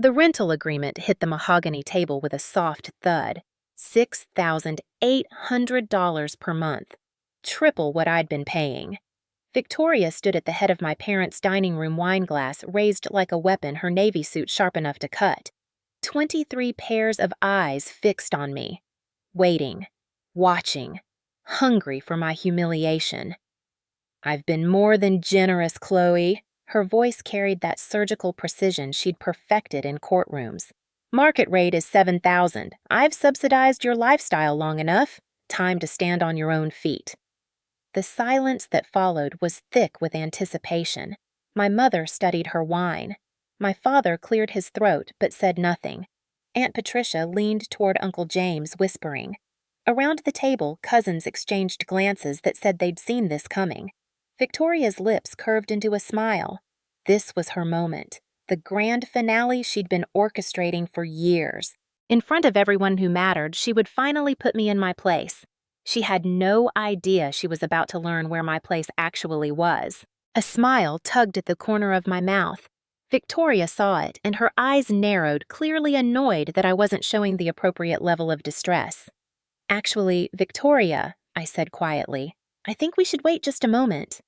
The rental agreement hit the mahogany table with a soft thud. $6,800 per month. Triple what I'd been paying. Victoria stood at the head of my parents' dining room wine glass, raised like a weapon, her navy suit sharp enough to cut. 23 pairs of eyes fixed on me. Waiting. Watching. Hungry for my humiliation. "I've been more than generous, Chloe." Her voice carried that surgical precision she'd perfected in courtrooms. "Market rate is $7,000. I've subsidized your lifestyle long enough. Time to stand on your own feet." The silence that followed was thick with anticipation. My mother studied her wine. My father cleared his throat but said nothing. Aunt Patricia leaned toward Uncle James, whispering. Around the table, cousins exchanged glances that said they'd seen this coming. Victoria's lips curved into a smile. This was her moment, the grand finale she'd been orchestrating for years. In front of everyone who mattered, she would finally put me in my place. She had no idea she was about to learn where my place actually was. A smile tugged at the corner of my mouth. Victoria saw it, and her eyes narrowed, clearly annoyed that I wasn't showing the appropriate level of distress. "Actually, Victoria," I said quietly, "I think we should wait just a moment.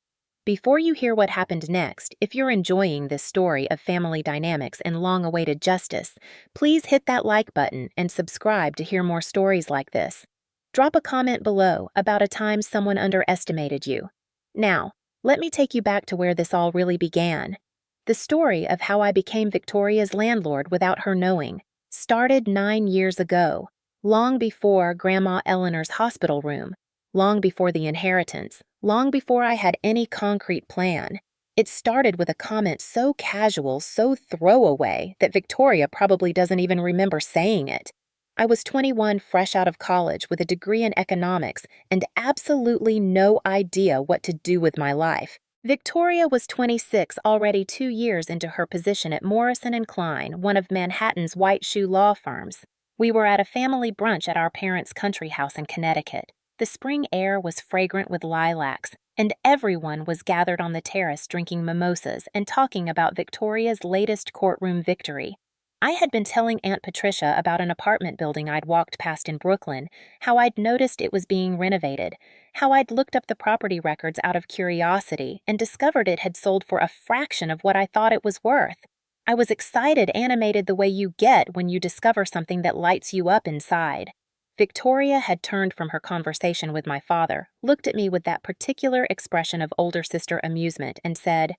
Before you hear what happened next, if you're enjoying this story of family dynamics and long-awaited justice, please hit that like button and subscribe to hear more stories like this. Drop a comment below about a time someone underestimated you. Now, let me take you back to where this all really began. The story of how I became Victoria's landlord without her knowing started 9 years ago, long before Grandma Eleanor's hospital room, long before the inheritance, long before I had any concrete plan. It started with a comment so casual, so throwaway, that Victoria probably doesn't even remember saying it. I was 21, fresh out of college, with a degree in economics, and absolutely no idea what to do with my life. Victoria was 26, already 2 years into her position at Morrison & Klein, one of Manhattan's white shoe law firms. We were at a family brunch at our parents' country house in Connecticut. The spring air was fragrant with lilacs, and everyone was gathered on the terrace drinking mimosas and talking about Victoria's latest courtroom victory. I had been telling Aunt Patricia about an apartment building I'd walked past in Brooklyn, how I'd noticed it was being renovated, how I'd looked up the property records out of curiosity and discovered it had sold for a fraction of what I thought it was worth. I was excited, animated the way you get when you discover something that lights you up inside. Victoria had turned from her conversation with my father, looked at me with that particular expression of older sister amusement, and said,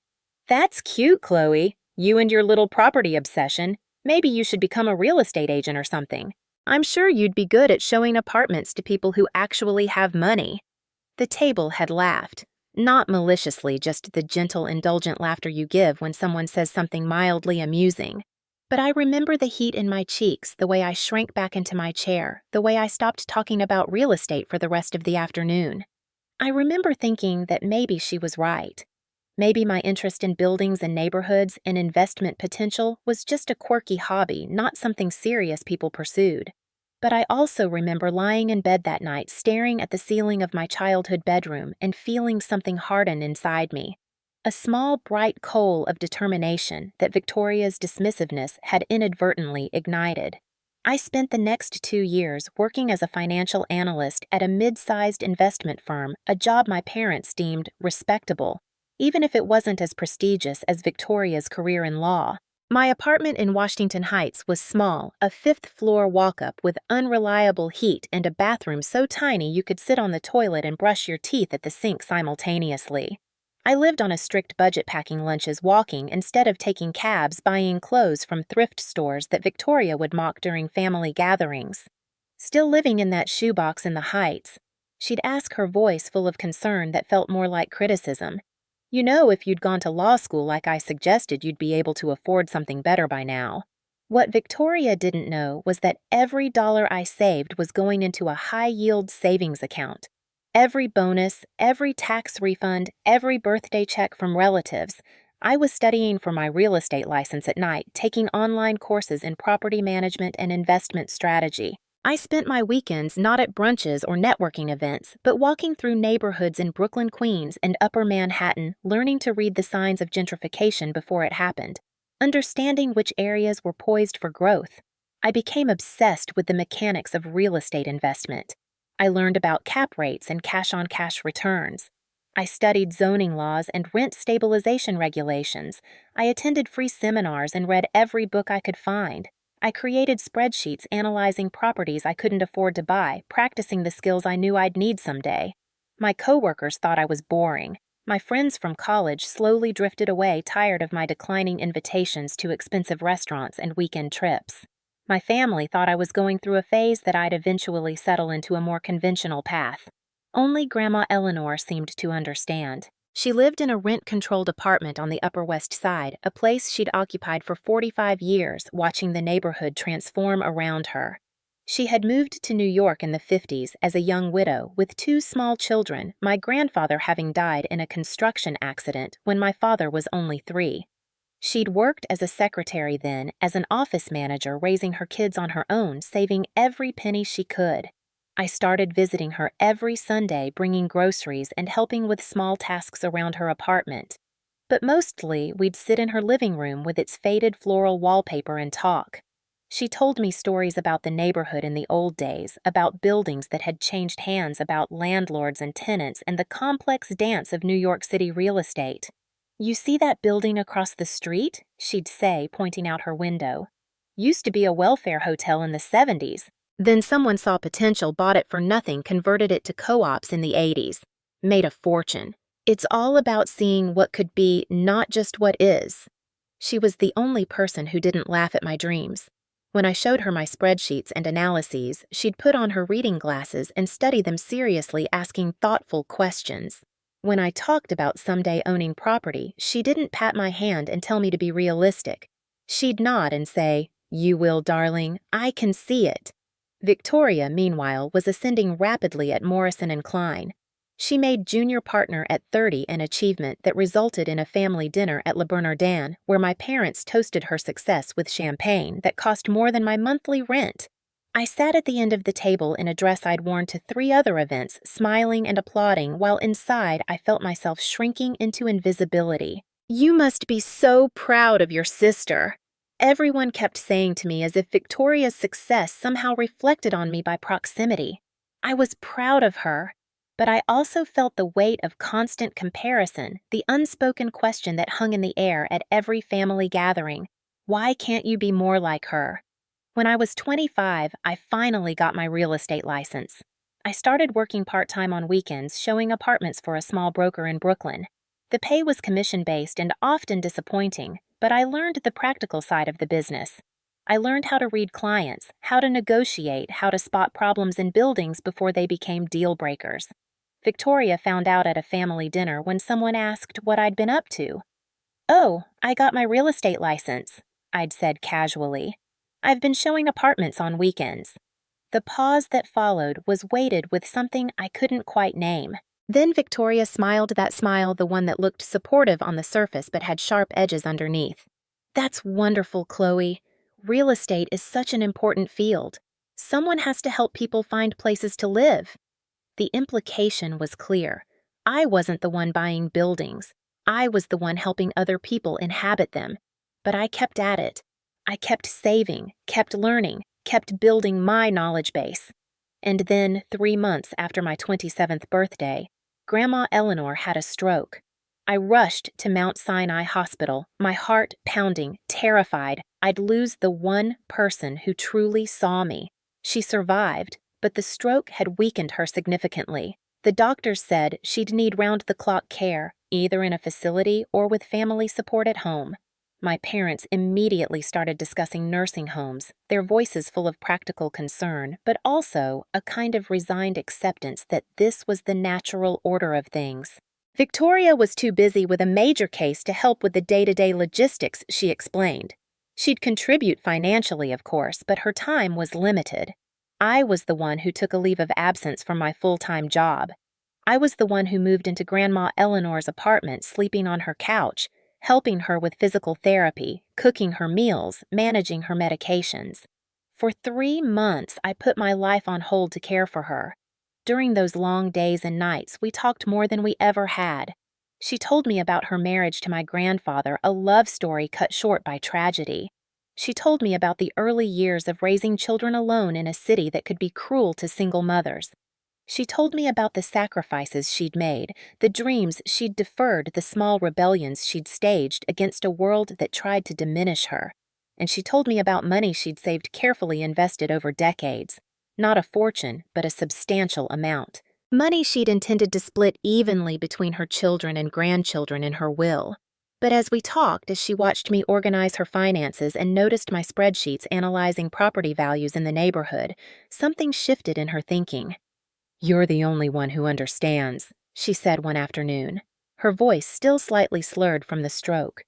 "That's cute, Chloe. You and your little property obsession. Maybe you should become a real estate agent or something. I'm sure you'd be good at showing apartments to people who actually have money." The table had laughed. Not maliciously, just the gentle, indulgent laughter you give when someone says something mildly amusing. But I remember the heat in my cheeks, the way I shrank back into my chair, the way I stopped talking about real estate for the rest of the afternoon. I remember thinking that maybe she was right. Maybe my interest in buildings and neighborhoods and investment potential was just a quirky hobby, not something serious people pursued. But I also remember lying in bed that night, staring at the ceiling of my childhood bedroom and feeling something harden inside me. A small, bright coal of determination that Victoria's dismissiveness had inadvertently ignited. I spent the next 2 years working as a financial analyst at a mid-sized investment firm, a job my parents deemed respectable, even if it wasn't as prestigious as Victoria's career in law. My apartment in Washington Heights was small, a 5th-floor walk-up with unreliable heat and a bathroom so tiny you could sit on the toilet and brush your teeth at the sink simultaneously. I lived on a strict budget, packing lunches walking instead of taking cabs, buying clothes from thrift stores that Victoria would mock during family gatherings. Still living in that shoebox in the Heights, she'd ask, her voice full of concern that felt more like criticism. "You know, if you'd gone to law school like I suggested, you'd be able to afford something better by now." What Victoria didn't know was that every dollar I saved was going into a high-yield savings account. Every bonus, every tax refund, every birthday check from relatives. I was studying for my real estate license at night, taking online courses in property management and investment strategy. I spent my weekends not at brunches or networking events, but walking through neighborhoods in Brooklyn, Queens, and Upper Manhattan, learning to read the signs of gentrification before it happened. understanding which areas were poised for growth. I became obsessed with the mechanics of real estate investment. I learned about cap rates and cash-on-cash returns. I studied zoning laws and rent stabilization regulations. I attended free seminars and read every book I could find. I created spreadsheets analyzing properties I couldn't afford to buy, practicing the skills I knew I'd need someday. My coworkers thought I was boring. My friends from college slowly drifted away, tired of my declining invitations to expensive restaurants and weekend trips. My family thought I was going through a phase that I'd eventually settle into a more conventional path. Only Grandma Eleanor seemed to understand. She lived in a rent-controlled apartment on the Upper West Side, a place she'd occupied for 45 years, watching the neighborhood transform around her. She had moved to New York in the 50s as a young widow with 2 small children, my grandfather having died in a construction accident when my father was only 3. She'd worked as a secretary then, as an office manager, raising her kids on her own, saving every penny she could. I started visiting her every Sunday, bringing groceries and helping with small tasks around her apartment. But mostly, we'd sit in her living room with its faded floral wallpaper and talk. She told me stories about the neighborhood in the old days, about buildings that had changed hands, about landlords and tenants, and the complex dance of New York City real estate. "You see that building across the street?" she'd say, pointing out her window. "Used to be a welfare hotel in the 70s. Then someone saw potential, bought it for nothing, converted it to co-ops in the 80s. Made a fortune. It's all about seeing what could be, not just what is." She was the only person who didn't laugh at my dreams. When I showed her my spreadsheets and analyses, she'd put on her reading glasses and study them seriously, asking thoughtful questions. When I talked about someday owning property, she didn't pat my hand and tell me to be realistic. She'd nod and say, "You will, darling. I can see it." Victoria, meanwhile, was ascending rapidly at Morrison & Klein. She made junior partner at 30, an achievement that resulted in a family dinner at Le Bernardin, where my parents toasted her success with champagne that cost more than my monthly rent. I sat at the end of the table in a dress I'd worn to 3 other events, smiling and applauding, while inside I felt myself shrinking into invisibility. "You must be so proud of your sister," everyone kept saying to me, as if Victoria's success somehow reflected on me by proximity. I was proud of her, but I also felt the weight of constant comparison, the unspoken question that hung in the air at every family gathering. Why can't you be more like her? When I was 25, I finally got my real estate license. I started working part-time on weekends, showing apartments for a small broker in Brooklyn. The pay was commission-based and often disappointing, but I learned the practical side of the business. I learned how to read clients, how to negotiate, how to spot problems in buildings before they became deal breakers. Victoria found out at a family dinner when someone asked what I'd been up to. "Oh, I got my real estate license," I'd said casually. "I've been showing apartments on weekends." The pause that followed was weighted with something I couldn't quite name. Then Victoria smiled, that smile, the one that looked supportive on the surface but had sharp edges underneath. "That's wonderful, Chloe. Real estate is such an important field. Someone has to help people find places to live." The implication was clear. I wasn't the one buying buildings. I was the one helping other people inhabit them. But I kept at it. I kept saving, kept learning, kept building my knowledge base. And then, 3 months after my 27th birthday, Grandma Eleanor had a stroke. I rushed to Mount Sinai Hospital, my heart pounding, terrified I'd lose the one person who truly saw me. She survived, but the stroke had weakened her significantly. The doctors said she'd need round-the-clock care, either in a facility or with family support at home. My parents immediately started discussing nursing homes, their voices full of practical concern, but also a kind of resigned acceptance that this was the natural order of things. Victoria was too busy with a major case to help with the day-to-day logistics, she explained. She'd contribute financially, of course, but her time was limited. I was the one who took a leave of absence from my full-time job. I was the one who moved into Grandma Eleanor's apartment, sleeping on her couch, helping her with physical therapy, cooking her meals, managing her medications. For 3 months, I put my life on hold to care for her. During those long days and nights, we talked more than we ever had. She told me about her marriage to my grandfather, a love story cut short by tragedy. She told me about the early years of raising children alone in a city that could be cruel to single mothers. She told me about the sacrifices she'd made, the dreams she'd deferred, the small rebellions she'd staged against a world that tried to diminish her. And she told me about money she'd saved carefully invested over decades. Not a fortune, but a substantial amount. Money she'd intended to split evenly between her children and grandchildren in her will. But as we talked, as she watched me organize her finances and noticed my spreadsheets analyzing property values in the neighborhood, something shifted in her thinking. "You're the only one who understands," she said one afternoon, her voice still slightly slurred from the stroke.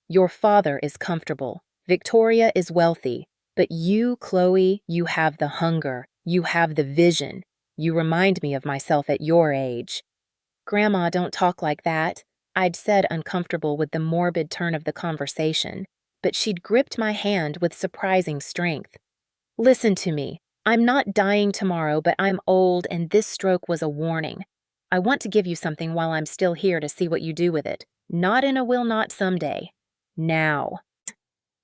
"Your father is comfortable. Victoria is wealthy. But you, Chloe, you have the hunger. You have the vision. You remind me of myself at your age." "Grandma, don't talk like that," I'd said, uncomfortable with the morbid turn of the conversation, but she'd gripped my hand with surprising strength. "Listen to me. I'm not dying tomorrow, but I'm old, and this stroke was a warning. I want to give you something while I'm still here to see what you do with it. Not in a will not someday. Now."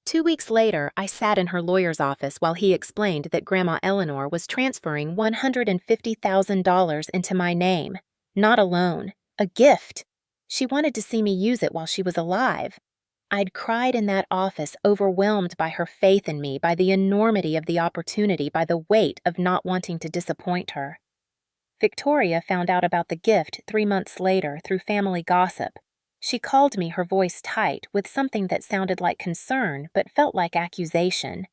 2 weeks later, I sat in her lawyer's office while he explained that Grandma Eleanor was transferring $150,000 into my name. Not a loan, a gift. She wanted to see me use it while she was alive. I'd cried in that office, overwhelmed by her faith in me, by the enormity of the opportunity, by the weight of not wanting to disappoint her. Victoria found out about the gift 3 months later through family gossip. She called me, her voice tight, with something that sounded like concern but felt like accusation.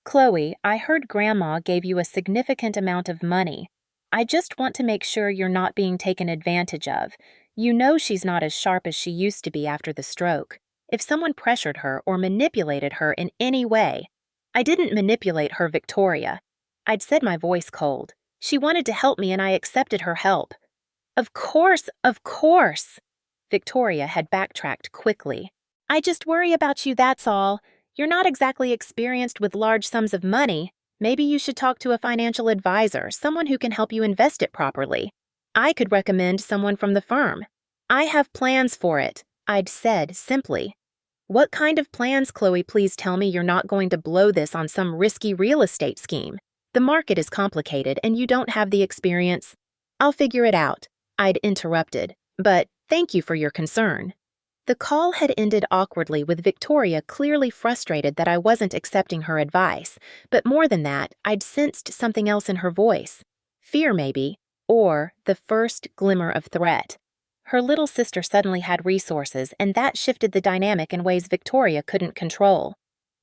"Chloe, I heard Grandma gave you a significant amount of money. I just want to make sure you're not being taken advantage of. You know she's not as sharp as she used to be after the stroke. If someone pressured her or manipulated her in any way—" "I didn't manipulate her, Victoria." I'd said, my voice cold. "She wanted to help me and I accepted her help." Of course, of course." Victoria had backtracked quickly. "I just worry about you, that's all. You're not exactly experienced with large sums of money. Maybe you should talk to a financial advisor, someone who can help you invest it properly. I could recommend someone from the firm." "I have plans for it," I'd said simply. "What kind of plans, Chloe? Please tell me you're not going to blow this on some risky real estate scheme. The market is complicated and you don't have the experience." "I'll figure it out," I'd interrupted. "But thank you for your concern." The call had ended awkwardly, with Victoria clearly frustrated that I wasn't accepting her advice, but more than that, I'd sensed something else in her voice. Fear, maybe, or the first glimmer of threat. Her little sister suddenly had resources, and that shifted the dynamic in ways Victoria couldn't control.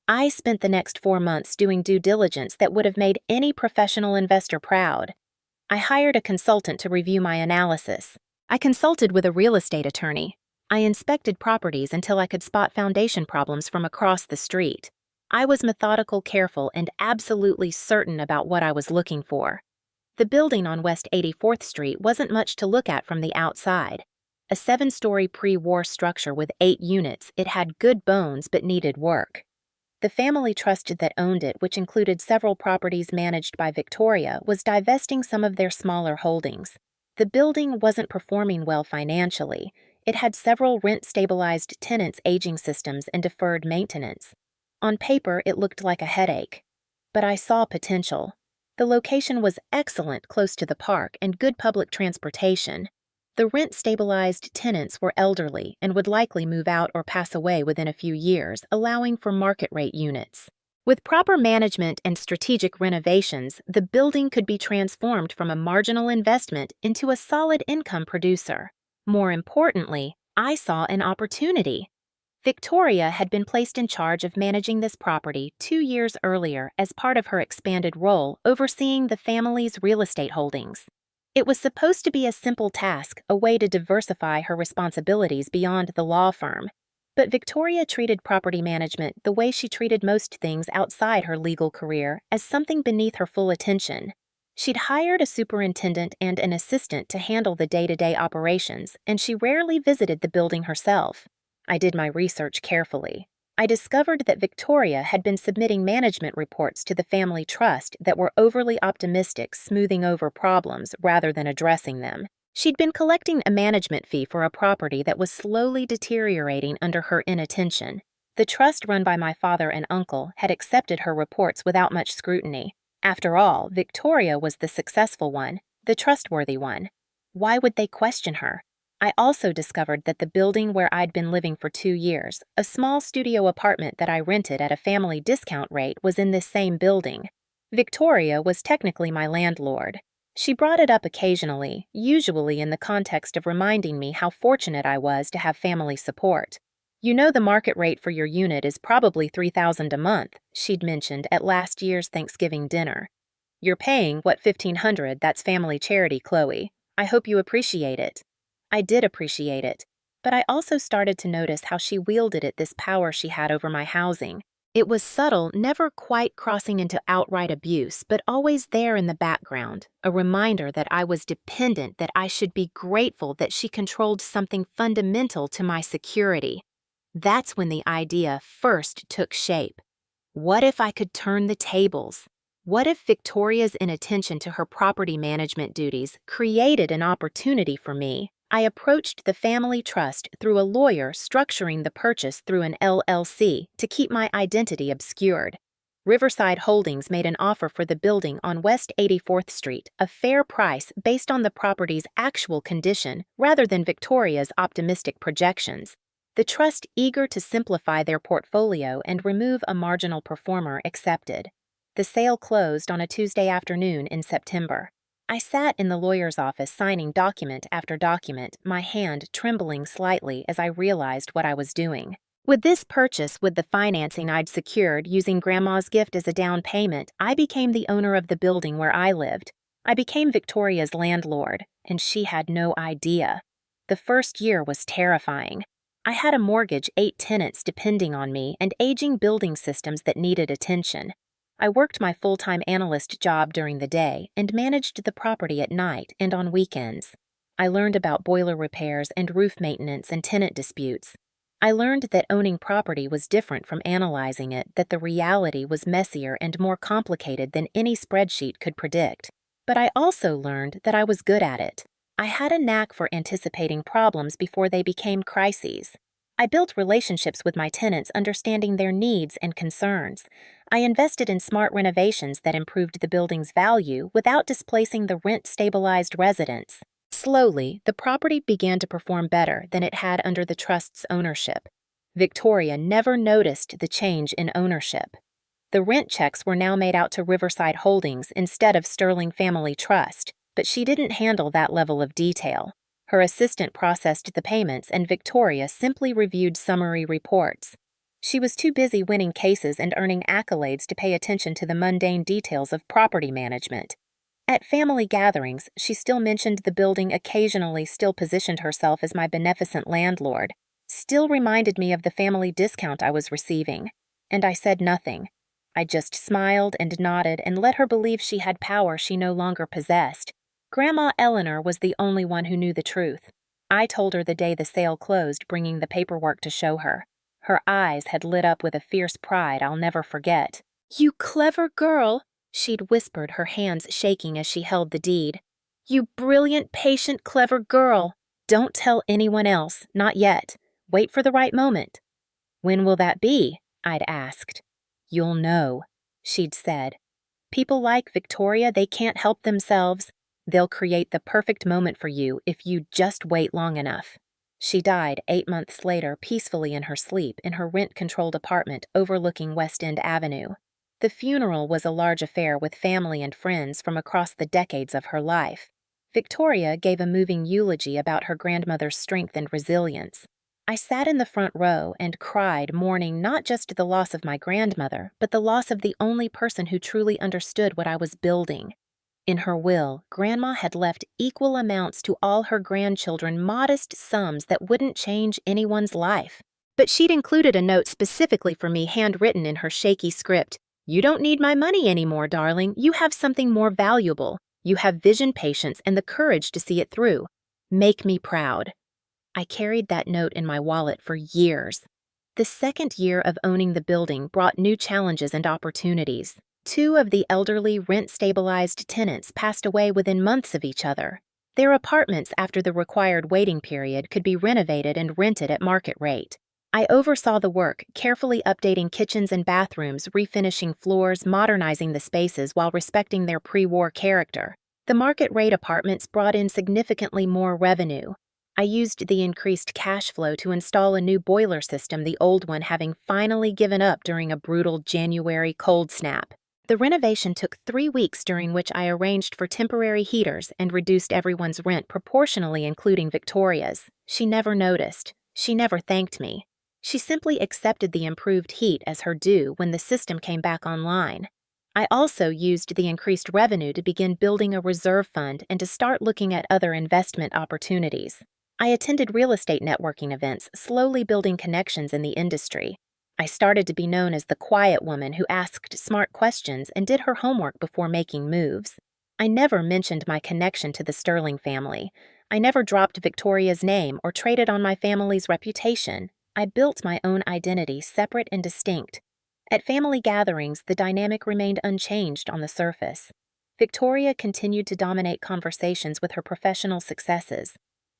I spent the next 4 months doing due diligence that would have made any professional investor proud. I hired a consultant to review my analysis. I consulted with a real estate attorney. I inspected properties until I could spot foundation problems from across the street. I was methodical, careful, and absolutely certain about what I was looking for. The building on West 84th Street wasn't much to look at from the outside. A 7-story pre-war structure with 8 units, it had good bones but needed work. The family trust that owned it, which included several properties managed by Victoria, was divesting some of their smaller holdings. The building wasn't performing well financially. It had several rent-stabilized tenants' aging systems and deferred maintenance. On paper, it looked like a headache. But I saw potential. The location was excellent, close to the park, and good public transportation. The rent-stabilized tenants were elderly and would likely move out or pass away within a few years, allowing for market-rate units. With proper management and strategic renovations, the building could be transformed from a marginal investment into a solid income producer. More importantly, I saw an opportunity. Victoria had been placed in charge of managing this property 2 years earlier as part of her expanded role overseeing the family's real estate holdings. It was supposed to be a simple task, a way to diversify her responsibilities beyond the law firm. But Victoria treated property management the way she treated most things outside her legal career, as something beneath her full attention. She'd hired a superintendent and an assistant to handle the day-to-day operations, and she rarely visited the building herself. I did my research carefully. I discovered that Victoria had been submitting management reports to the family trust that were overly optimistic, smoothing over problems rather than addressing them. She'd been collecting a management fee for a property that was slowly deteriorating under her inattention. The trust run by my father and uncle had accepted her reports without much scrutiny. After all, Victoria was the successful one, the trustworthy one. Why would they question her? I also discovered that the building where I'd been living for 2 years, a small studio apartment that I rented at a family discount rate, was in this same building. Victoria was technically my landlord. She brought it up occasionally, usually in the context of reminding me how fortunate I was to have family support. "You know the market rate for your unit is probably $3,000 a month," she'd mentioned at last year's Thanksgiving dinner. "You're paying, what, $1,500, that's family charity, Chloe. I hope you appreciate it." I did appreciate it, but I also started to notice how she wielded this power she had over my housing. It was subtle, never quite crossing into outright abuse, but always there in the background, a reminder that I was dependent, that I should be grateful that she controlled something fundamental to my security. That's when the idea first took shape. What if I could turn the tables? What if Victoria's inattention to her property management duties created an opportunity for me? I approached the family trust through a lawyer, structuring the purchase through an LLC to keep my identity obscured. Riverside Holdings made an offer for the building on West 84th Street, a fair price based on the property's actual condition rather than Victoria's optimistic projections. The trust, eager to simplify their portfolio and remove a marginal performer, accepted. The sale closed on a Tuesday afternoon in September. I sat in the lawyer's office signing document after document, my hand trembling slightly as I realized what I was doing. With this purchase, with the financing I'd secured using Grandma's gift as a down payment, I became the owner of the building where I lived. I became Victoria's landlord, and she had no idea. The first year was terrifying. I had a mortgage, 8 tenants depending on me, and aging building systems that needed attention. I worked my full-time analyst job during the day and managed the property at night and on weekends. I learned about boiler repairs and roof maintenance and tenant disputes. I learned that owning property was different from analyzing it, that the reality was messier and more complicated than any spreadsheet could predict. But I also learned that I was good at it. I had a knack for anticipating problems before they became crises. I built relationships with my tenants, understanding their needs and concerns. I invested in smart renovations that improved the building's value without displacing the rent-stabilized residents. Slowly, the property began to perform better than it had under the trust's ownership. Victoria never noticed the change in ownership. The rent checks were now made out to Riverside Holdings instead of Sterling Family Trust, but she didn't handle that level of detail. Her assistant processed the payments, and Victoria simply reviewed summary reports. She was too busy winning cases and earning accolades to pay attention to the mundane details of property management. At family gatherings, she still mentioned the building occasionally, still positioned herself as my beneficent landlord, still reminded me of the family discount I was receiving. And I said nothing. I just smiled and nodded and let her believe she had power she no longer possessed. Grandma Eleanor was the only one who knew the truth. I told her the day the sale closed, bringing the paperwork to show her. Her eyes had lit up with a fierce pride I'll never forget. "You clever girl," she'd whispered, her hands shaking as she held the deed. "You brilliant, patient, clever girl. Don't tell anyone else, not yet. Wait for the right moment." "When will that be?" I'd asked. "You'll know," she'd said. "People like Victoria, they can't help themselves. They'll create the perfect moment for you if you just wait long enough." She died 8 months later, peacefully in her sleep, in her rent-controlled apartment overlooking West End Avenue. The funeral was a large affair with family and friends from across the decades of her life. Victoria gave a moving eulogy about her grandmother's strength and resilience. I sat in the front row and cried, mourning not just the loss of my grandmother, but the loss of the only person who truly understood what I was building. In her will, Grandma had left equal amounts to all her grandchildren, modest sums that wouldn't change anyone's life. But she'd included a note specifically for me, handwritten in her shaky script. "You don't need my money anymore, darling. You have something more valuable. You have vision, patience, and the courage to see it through. Make me proud." I carried that note in my wallet for years. The second year of owning the building brought new challenges and opportunities. 2 of the elderly, rent-stabilized tenants passed away within months of each other. Their apartments after the required waiting period could be renovated and rented at market rate. I oversaw the work, carefully updating kitchens and bathrooms, refinishing floors, modernizing the spaces while respecting their pre-war character. The market rate apartments brought in significantly more revenue. I used the increased cash flow to install a new boiler system, the old one having finally given up during a brutal January cold snap. The renovation took 3 weeks, during which I arranged for temporary heaters and reduced everyone's rent proportionally, including Victoria's. She never noticed. She never thanked me. She simply accepted the improved heat as her due when the system came back online. I also used the increased revenue to begin building a reserve fund and to start looking at other investment opportunities. I attended real estate networking events, slowly building connections in the industry. I started to be known as the quiet woman who asked smart questions and did her homework before making moves. I never mentioned my connection to the Sterling family. I never dropped Victoria's name or traded on my family's reputation. I built my own identity, separate and distinct. At family gatherings, the dynamic remained unchanged on the surface. Victoria continued to dominate conversations with her professional successes.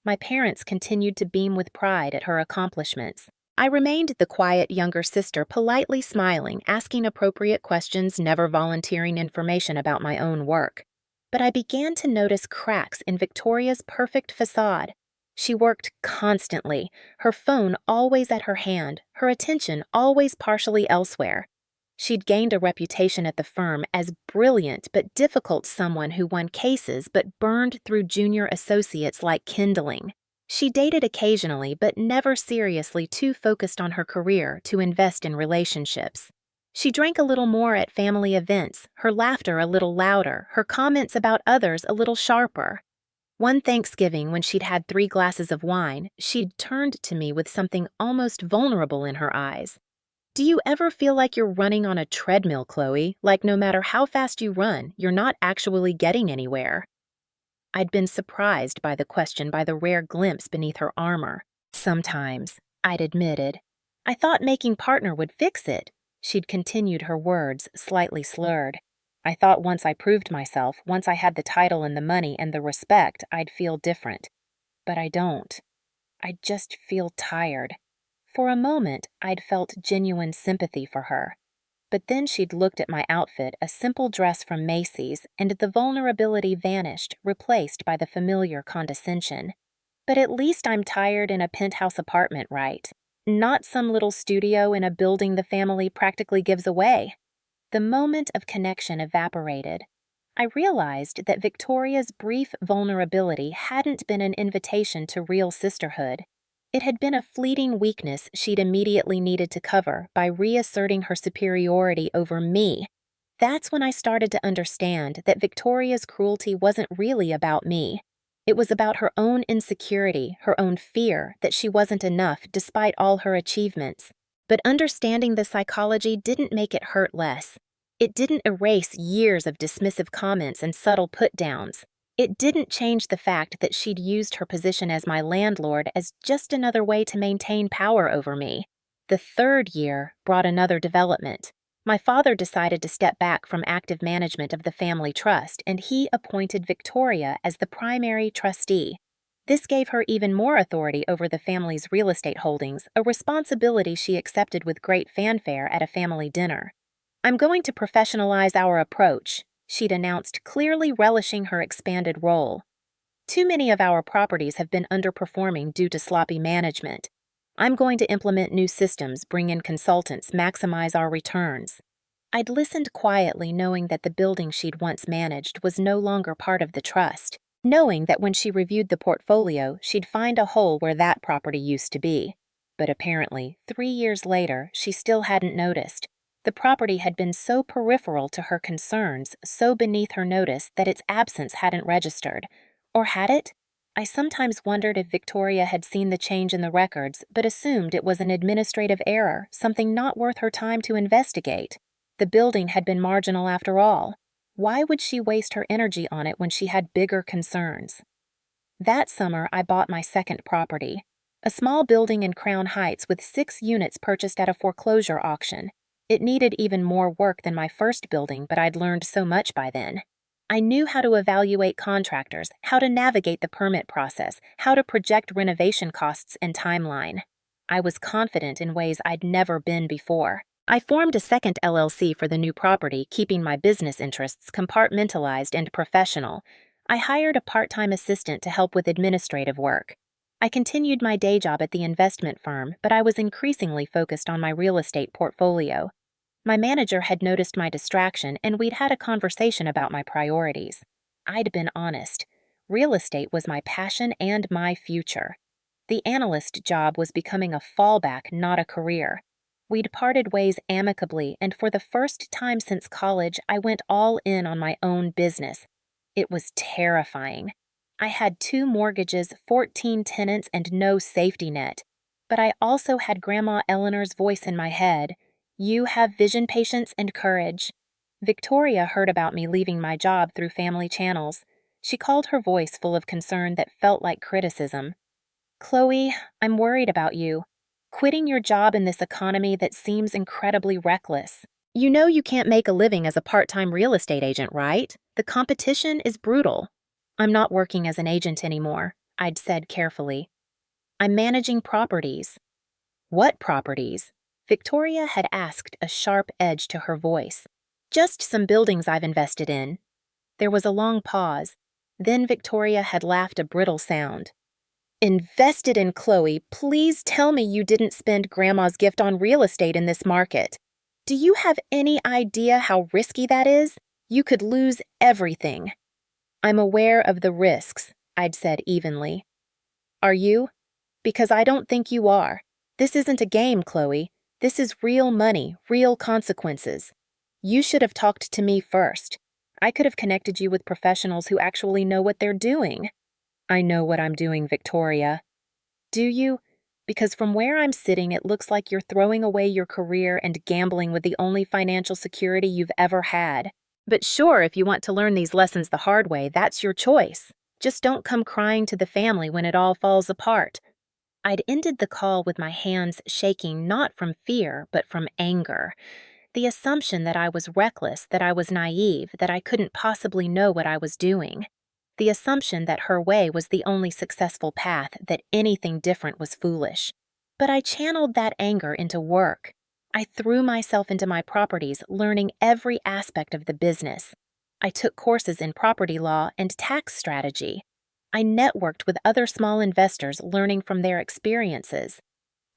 My parents continued to beam with pride at her accomplishments. I remained the quiet younger sister, politely smiling, asking appropriate questions, never volunteering information about my own work. But I began to notice cracks in Victoria's perfect facade. She worked constantly, her phone always at her hand, her attention always partially elsewhere. She'd gained a reputation at the firm as brilliant but difficult someone who won cases but burned through junior associates like kindling. She dated occasionally, but never seriously, too focused on her career to invest in relationships. She drank a little more at family events, her laughter a little louder, her comments about others a little sharper. One Thanksgiving, when she'd had 3 glasses of wine, she'd turned to me with something almost vulnerable in her eyes. "Do you ever feel like you're running on a treadmill, Chloe? Like no matter how fast you run, you're not actually getting anywhere?" I'd been surprised by the question, by the rare glimpse beneath her armor. "Sometimes," I'd admitted. "I thought making partner would fix it." She'd continued her words, slightly slurred. "I thought once I proved myself, once I had the title and the money and the respect, I'd feel different. But I don't. I just feel tired." For a moment, I'd felt genuine sympathy for her. But then she'd looked at my outfit, a simple dress from Macy's, and the vulnerability vanished, replaced by the familiar condescension. "But at least I'm tired in a penthouse apartment, right? Not some little studio in a building the family practically gives away." The moment of connection evaporated. I realized that Victoria's brief vulnerability hadn't been an invitation to real sisterhood. It had been a fleeting weakness she'd immediately needed to cover by reasserting her superiority over me. That's when I started to understand that Victoria's cruelty wasn't really about me. It was about her own insecurity, her own fear that she wasn't enough despite all her achievements. But understanding the psychology didn't make it hurt less. It didn't erase years of dismissive comments and subtle put-downs. It didn't change the fact that she'd used her position as my landlord as just another way to maintain power over me. The 3rd year brought another development. My father decided to step back from active management of the family trust, and he appointed Victoria as the primary trustee. This gave her even more authority over the family's real estate holdings, a responsibility she accepted with great fanfare at a family dinner. "I'm going to professionalize our approach," she'd announced, clearly relishing her expanded role. "Too many of our properties have been underperforming due to sloppy management. I'm going to implement new systems, bring in consultants, maximize our returns." I'd listened quietly, knowing that the building she'd once managed was no longer part of the trust, knowing that when she reviewed the portfolio, she'd find a hole where that property used to be. But apparently, 3 years later, she still hadn't noticed. The property had been so peripheral to her concerns, so beneath her notice, that its absence hadn't registered. Or had it? I sometimes wondered if Victoria had seen the change in the records, but assumed it was an administrative error, something not worth her time to investigate. The building had been marginal after all. Why would she waste her energy on it when she had bigger concerns? That summer, I bought my 2nd property, a small building in Crown Heights with 6 units purchased at a foreclosure auction. It needed even more work than my first building, but I'd learned so much by then. I knew how to evaluate contractors, how to navigate the permit process, how to project renovation costs and timeline. I was confident in ways I'd never been before. I formed a second LLC for the new property, keeping my business interests compartmentalized and professional. I hired a part-time assistant to help with administrative work. I continued my day job at the investment firm, but I was increasingly focused on my real estate portfolio. My manager had noticed my distraction, and we'd had a conversation about my priorities. I'd been honest. Real estate was my passion and my future. The analyst job was becoming a fallback, not a career. We'd parted ways amicably, and for the first time since college, I went all in on my own business. It was terrifying. I had 2 mortgages, 14 tenants, and no safety net. But I also had Grandma Eleanor's voice in my head. You have vision, patience, and courage. Victoria heard about me leaving my job through family channels. She called her voice full of concern that felt like criticism. Chloe, I'm worried about you. Quitting your job in this economy that seems incredibly reckless. You know you can't make a living as a part-time real estate agent, right? The competition is brutal. I'm not working as an agent anymore, I'd said carefully. I'm managing properties. What properties? Victoria had asked, a sharp edge to her voice. Just some buildings I've invested in. There was a long pause. Then Victoria had laughed a brittle sound. Invested in Chloe, please tell me you didn't spend Grandma's gift on real estate in this market. Do you have any idea how risky that is? You could lose everything. I'm aware of the risks, I'd said evenly. Are you? Because I don't think you are. This isn't a game, Chloe. This is real money, real consequences. You should have talked to me first. I could have connected you with professionals who actually know what they're doing. I know what I'm doing, Victoria. Do you? Because from where I'm sitting, it looks like you're throwing away your career and gambling with the only financial security you've ever had. But sure, if you want to learn these lessons the hard way, that's your choice. Just don't come crying to the family when it all falls apart. I'd ended the call with my hands shaking not from fear, but from anger. The assumption that I was reckless, that I was naive, that I couldn't possibly know what I was doing. The assumption that her way was the only successful path, that anything different was foolish. But I channeled that anger into work. I threw myself into my properties, learning every aspect of the business. I took courses in property law and tax strategy. I networked with other small investors, learning from their experiences.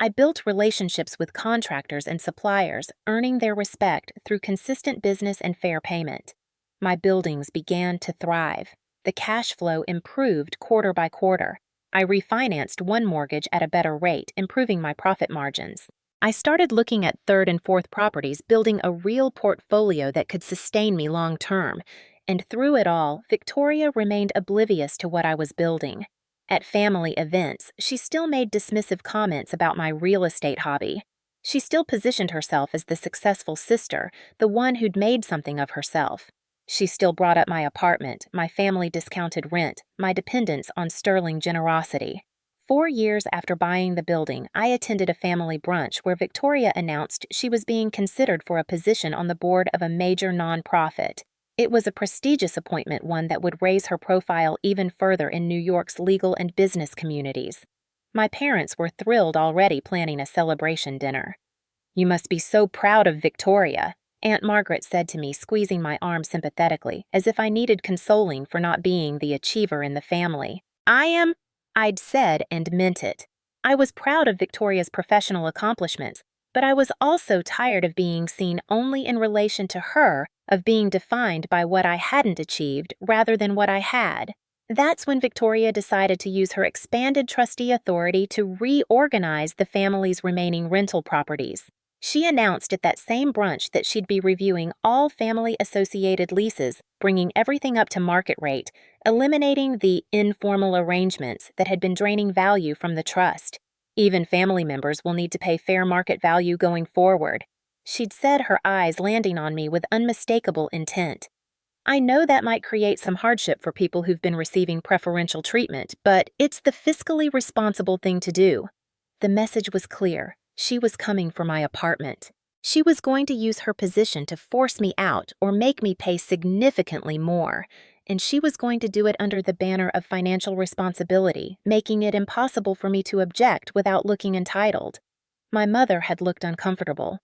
I built relationships with contractors and suppliers, earning their respect through consistent business and fair payment. My buildings began to thrive. The cash flow improved quarter by quarter. I refinanced one mortgage at a better rate, improving my profit margins. I started looking at third and fourth properties, building a real portfolio that could sustain me long term. And through it all, Victoria remained oblivious to what I was building. At family events, she still made dismissive comments about my real estate hobby. She still positioned herself as the successful sister, the one who'd made something of herself. She still brought up my apartment, my family discounted rent, my dependence on sterling generosity. 4 years after buying the building, I attended a family brunch where Victoria announced she was being considered for a position on the board of a major nonprofit. It was a prestigious appointment, one that would raise her profile even further in New York's legal and business communities. My parents were thrilled, already planning a celebration dinner. "You must be so proud of Victoria," Aunt Margaret said to me, squeezing my arm sympathetically, as if I needed consoling for not being the achiever in the family. "I am," I'd said and meant it. I was proud of Victoria's professional accomplishments, but I was also tired of being seen only in relation to her, of being defined by what I hadn't achieved rather than what I had. That's when Victoria decided to use her expanded trustee authority to reorganize the family's remaining rental properties. She announced at that same brunch that she'd be reviewing all family-associated leases, bringing everything up to market rate, eliminating the informal arrangements that had been draining value from the trust. Even family members will need to pay fair market value going forward. She'd said, her eyes landing on me with unmistakable intent. I know that might create some hardship for people who've been receiving preferential treatment, but it's the fiscally responsible thing to do. The message was clear. She was coming for my apartment. She was going to use her position to force me out or make me pay significantly more, and she was going to do it under the banner of financial responsibility, making it impossible for me to object without looking entitled. My mother had looked uncomfortable.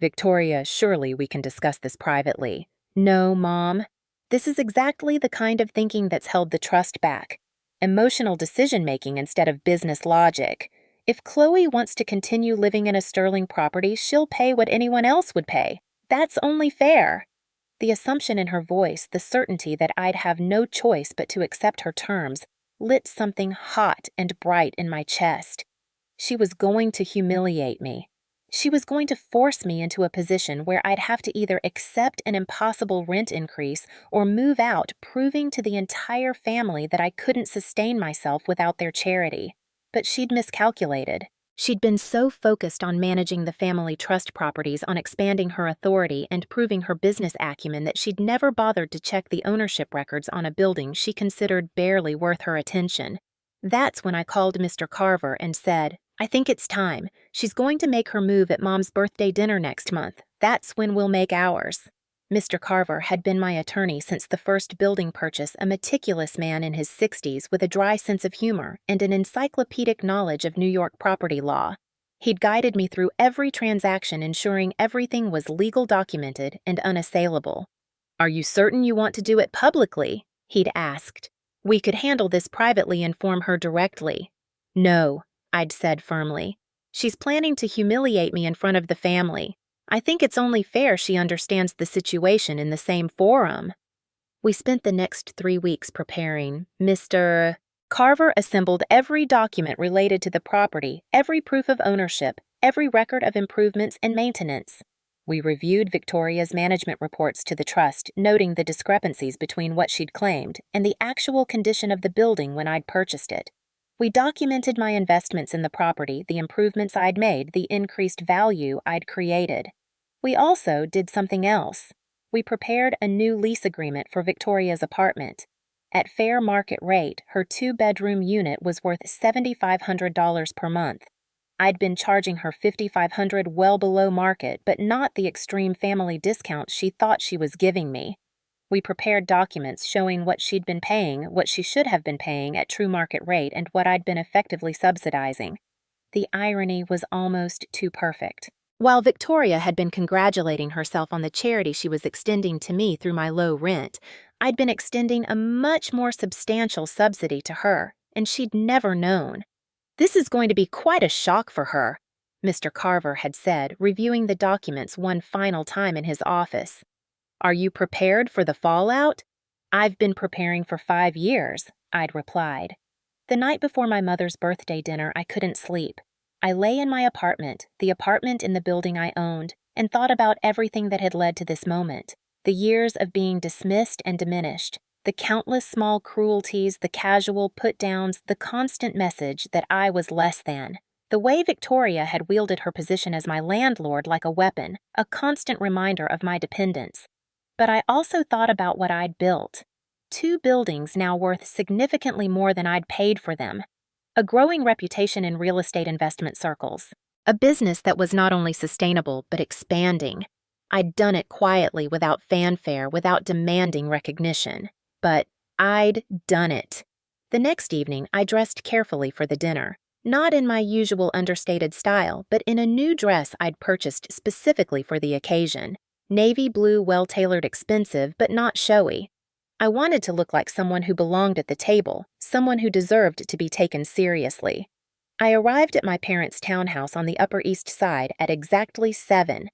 "Victoria, surely we can discuss this privately." "No, Mom. This is exactly the kind of thinking that's held the trust back. Emotional decision-making instead of business logic. If Chloe wants to continue living in a Sterling property, she'll pay what anyone else would pay. That's only fair." The assumption in her voice, the certainty that I'd have no choice but to accept her terms, lit something hot and bright in my chest. She was going to humiliate me. She was going to force me into a position where I'd have to either accept an impossible rent increase or move out, proving to the entire family that I couldn't sustain myself without their charity. But she'd miscalculated. She'd been so focused on managing the family trust properties, on expanding her authority and proving her business acumen, that she'd never bothered to check the ownership records on a building she considered barely worth her attention. That's when I called Mr. Carver and said, "I think it's time. She's going to make her move at Mom's birthday dinner next month. That's when we'll make ours." Mr. Carver had been my attorney since the first building purchase, a meticulous man in his 60s with a dry sense of humor and an encyclopedic knowledge of New York property law. He'd guided me through every transaction, ensuring everything was legal documented and unassailable. "Are you certain you want to do it publicly?" he'd asked. "We could handle this privately and inform her directly." "No," I'd said firmly. "She's planning to humiliate me in front of the family. I think it's only fair she understands the situation in the same forum." We spent the next 3 weeks preparing. Mr. Carver assembled every document related to the property, every proof of ownership, every record of improvements and maintenance. We reviewed Victoria's management reports to the trust, noting the discrepancies between what she'd claimed and the actual condition of the building when I'd purchased it. We documented my investments in the property, the improvements I'd made, the increased value I'd created. We also did something else. We prepared a new lease agreement for Victoria's apartment. At fair market rate, her 2-bedroom unit was worth $7,500 per month. I'd been charging her $5,500 well below market, but not the extreme family discount she thought she was giving me. We prepared documents showing what she'd been paying, what she should have been paying at true market rate, and what I'd been effectively subsidizing. The irony was almost too perfect. While Victoria had been congratulating herself on the charity she was extending to me through my low rent, I'd been extending a much more substantial subsidy to her, and she'd never known. "This is going to be quite a shock for her," Mr. Carver had said, reviewing the documents one final time in his office. "Are you prepared for the fallout?" "I've been preparing for 5 years," I'd replied. The night before my mother's birthday dinner, I couldn't sleep. I lay in my apartment, the apartment in the building I owned, and thought about everything that had led to this moment. The years of being dismissed and diminished, the countless small cruelties, the casual put-downs, the constant message that I was less than. The way Victoria had wielded her position as my landlord like a weapon, a constant reminder of my dependence. But I also thought about what I'd built. 2 buildings now worth significantly more than I'd paid for them. A growing reputation in real estate investment circles. A business that was not only sustainable, but expanding. I'd done it quietly, without fanfare, without demanding recognition. But I'd done it. The next evening, I dressed carefully for the dinner. Not in my usual understated style, but in a new dress I'd purchased specifically for the occasion. Navy blue, well-tailored, expensive, but not showy. I wanted to look like someone who belonged at the table, someone who deserved to be taken seriously. I arrived at my parents' townhouse on the Upper East Side at exactly 7.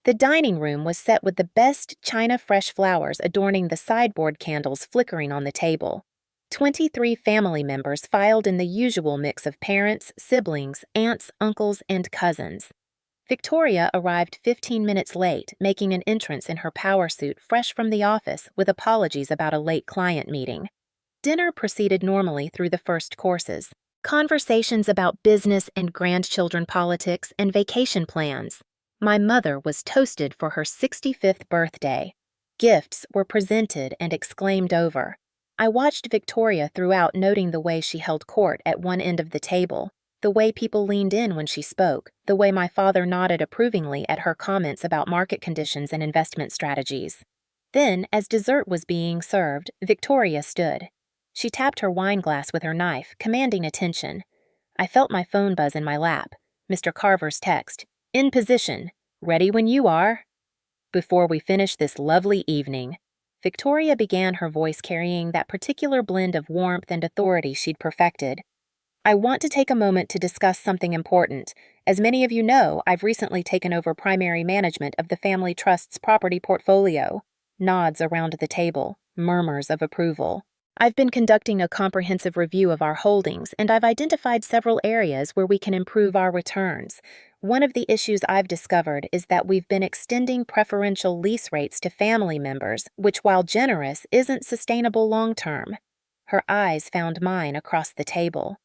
The dining room was set with the best China fresh flowers adorning the sideboard candles flickering on the table. 23 family members filed in the usual mix of parents, siblings, aunts, uncles, and cousins. Victoria arrived 15 minutes late, making an entrance in her power suit fresh from the office with apologies about a late client meeting. Dinner proceeded normally through the first courses. Conversations about business and grandchildren politics and vacation plans. My mother was toasted for her 65th birthday. Gifts were presented and exclaimed over. I watched Victoria throughout, noting the way she held court at one end of the table. The way people leaned in when she spoke, the way my father nodded approvingly at her comments about market conditions and investment strategies. Then, as dessert was being served, Victoria stood. She tapped her wine glass with her knife, commanding attention. I felt my phone buzz in my lap. Mr. Carver's text. In position. Ready when you are. Before we finish this lovely evening, Victoria began, her voice carrying that particular blend of warmth and authority she'd perfected. I want to take a moment to discuss something important. As many of you know, I've recently taken over primary management of the family trust's property portfolio. Nods around the table, murmurs of approval. I've been conducting a comprehensive review of our holdings, and I've identified several areas where we can improve our returns. One of the issues I've discovered is that we've been extending preferential lease rates to family members, which, while generous, isn't sustainable long-term. Her eyes found mine across the table.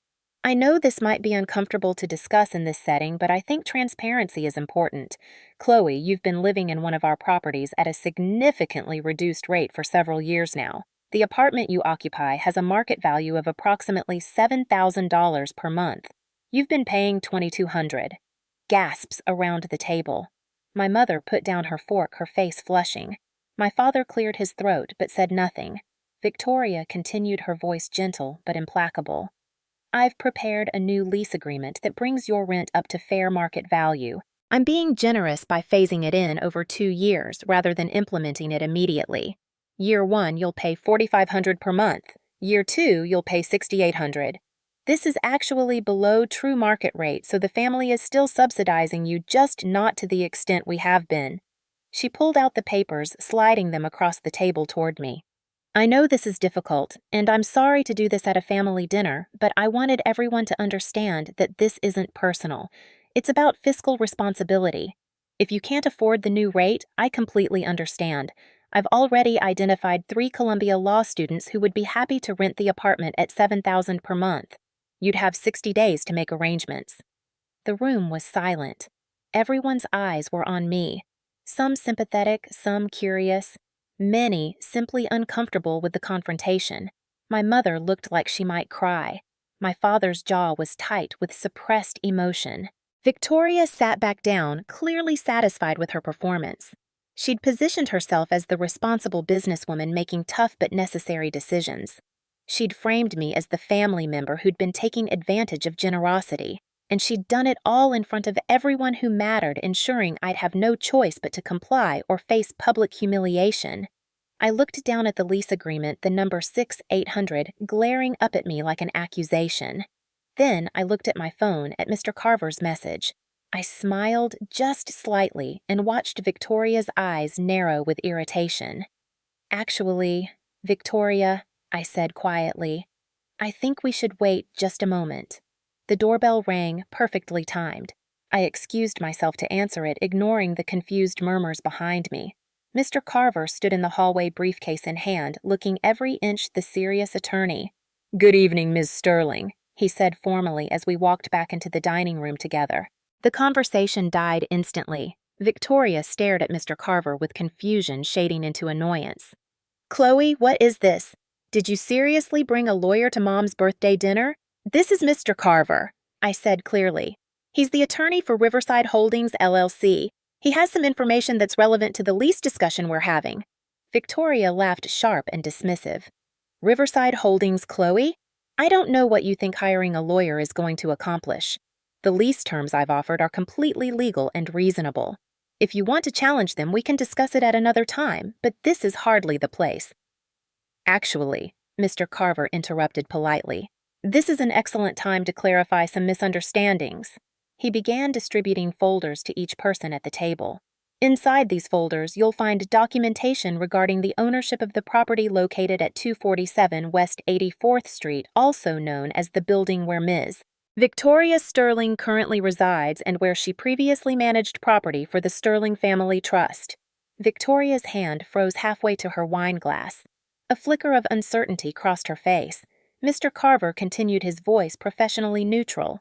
I know this might be uncomfortable to discuss in this setting, but I think transparency is important. Chloe, you've been living in one of our properties at a significantly reduced rate for several years now. The apartment you occupy has a market value of approximately $7,000 per month. You've been paying $2,200. Gasps around the table. My mother put down her fork, her face flushing. My father cleared his throat but said nothing. Victoria continued, her voice gentle but implacable. I've prepared a new lease agreement that brings your rent up to fair market value. I'm being generous by phasing it in over 2 years rather than implementing it immediately. Year 1, you'll pay $4,500 per month. Year 2, you'll pay $6,800. This is actually below true market rate, so the family is still subsidizing you, just not to the extent we have been. She pulled out the papers, sliding them across the table toward me. I know this is difficult, and I'm sorry to do this at a family dinner, but I wanted everyone to understand that this isn't personal. It's about fiscal responsibility. If you can't afford the new rate, I completely understand. I've already identified 3 Columbia law students who would be happy to rent the apartment at $7,000 per month. You'd have 60 days to make arrangements. The room was silent. Everyone's eyes were on me. Some sympathetic, some curious. Many simply uncomfortable with the confrontation. My mother looked like she might cry. My father's jaw was tight with suppressed emotion. Victoria sat back down, clearly satisfied with her performance. She'd positioned herself as the responsible businesswoman making tough but necessary decisions. She'd framed me as the family member who'd been taking advantage of generosity, and she'd done it all in front of everyone who mattered, ensuring I'd have no choice but to comply or face public humiliation. I looked down at the lease agreement, the number 6800, glaring up at me like an accusation. Then I looked at my phone, at Mr. Carver's message. I smiled just slightly and watched Victoria's eyes narrow with irritation. Actually, Victoria, I said quietly, I think we should wait just a moment. The doorbell rang, perfectly timed. I excused myself to answer it, ignoring the confused murmurs behind me. Mr. Carver stood in the hallway, briefcase in hand, looking every inch the serious attorney. "Good evening, Ms. Sterling," he said formally as we walked back into the dining room together. The conversation died instantly. Victoria stared at Mr. Carver with confusion shading into annoyance. "Chloe, what is this? Did you seriously bring a lawyer to Mom's birthday dinner? This is Mr. Carver," I said clearly. "He's the attorney for Riverside Holdings, LLC. He has some information that's relevant to the lease discussion we're having." Victoria laughed sharp and dismissive. "Riverside Holdings, Chloe? I don't know what you think hiring a lawyer is going to accomplish. The lease terms I've offered are completely legal and reasonable. If you want to challenge them, we can discuss it at another time, but this is hardly the place." "Actually," Mr. Carver interrupted politely, "this is an excellent time to clarify some misunderstandings." He began distributing folders to each person at the table. Inside these folders, you'll find documentation regarding the ownership of the property located at 247 West 84th Street, also known as the building where Ms. Victoria Sterling currently resides and where she previously managed property for the Sterling Family Trust. Victoria's hand froze halfway to her wine glass. A flicker of uncertainty crossed her face. Mr. Carver continued, his voice professionally neutral.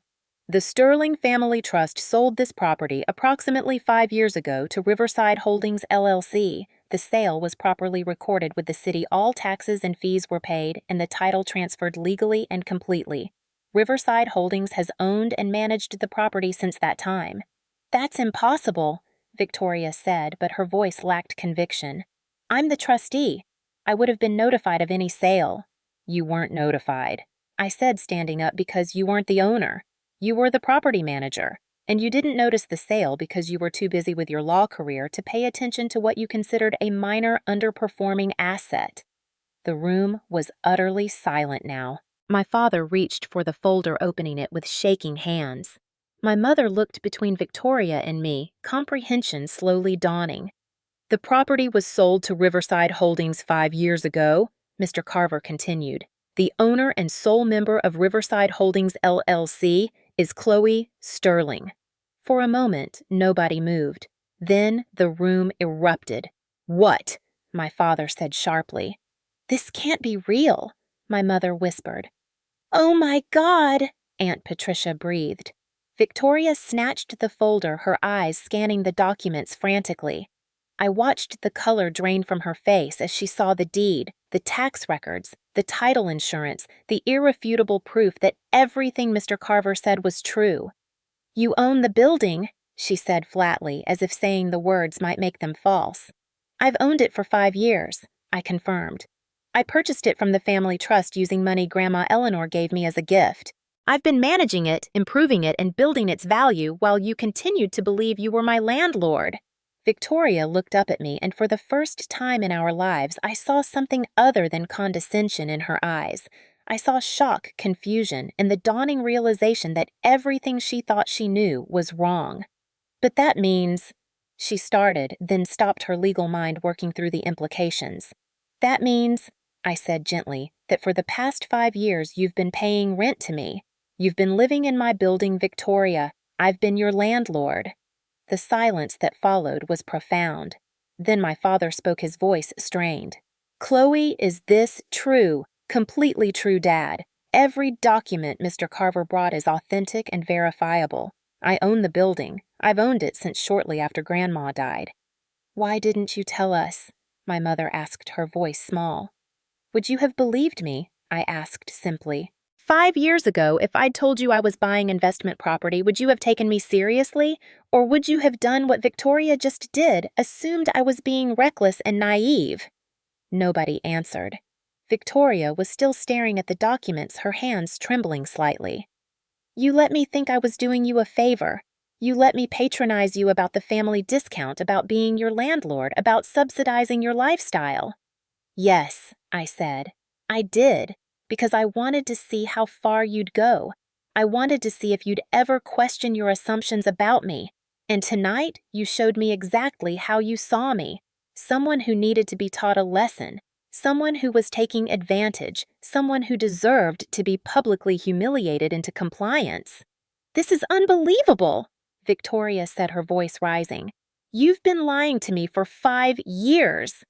"The Sterling Family Trust sold this property approximately 5 years ago to Riverside Holdings, LLC. The sale was properly recorded with the city. All taxes and fees were paid, and the title transferred legally and completely. Riverside Holdings has owned and managed the property since that time. That's impossible, Victoria said, but her voice lacked conviction. I'm the trustee. I would have been notified of any sale. You weren't notified, I said, standing up, because you weren't the owner. You were the property manager, and you didn't notice the sale because you were too busy with your law career to pay attention to what you considered a minor underperforming asset. The room was utterly silent now. My father reached for the folder, opening it with shaking hands. My mother looked between Victoria and me, comprehension slowly dawning. The property was sold to Riverside Holdings 5 years ago, Mr. Carver continued. The owner and sole member of Riverside Holdings LLC is Chloe Sterling. For a moment, nobody moved. Then the room erupted. What? My father said sharply. This can't be real, my mother whispered. Oh my God, Aunt Patricia breathed. Victoria snatched the folder, her eyes scanning the documents frantically. I watched the color drain from her face as she saw the deed, the tax records, the title insurance, the irrefutable proof that everything Mr. Carver said was true. You own the building, she said flatly, as if saying the words might make them false. I've owned it for 5 years, I confirmed. I purchased it from the family trust using money Grandma Eleanor gave me as a gift. I've been managing it, improving it, and building its value while you continued to believe you were my landlord. Victoria looked up at me, and for the first time in our lives, I saw something other than condescension in her eyes. I saw shock, confusion, and the dawning realization that everything she thought she knew was wrong. But that means... She started, then stopped, her legal mind working through the implications. That means, I said gently, that for the past 5 years you've been paying rent to me. You've been living in my building, Victoria. I've been your landlord. The silence that followed was profound. Then my father spoke, his voice strained. Chloe, is this true? Completely true, Dad. Every document Mr. Carver brought is authentic and verifiable. I own the building. I've owned it since shortly after Grandma died. Why didn't you tell us? My mother asked, her voice small. Would you have believed me? I asked simply. 5 years ago, if I'd told you I was buying investment property, would you have taken me seriously? Or would you have done what Victoria just did, assumed I was being reckless and naive? Nobody answered. Victoria was still staring at the documents, her hands trembling slightly. You let me think I was doing you a favor. You let me patronize you about the family discount, about being your landlord, about subsidizing your lifestyle. Yes, I said. I did. Because I wanted to see how far you'd go. I wanted to see if you'd ever question your assumptions about me. And tonight, you showed me exactly how you saw me. Someone who needed to be taught a lesson. Someone who was taking advantage. Someone who deserved to be publicly humiliated into compliance. This is unbelievable, Victoria said, her voice rising. You've been lying to me for 5 years.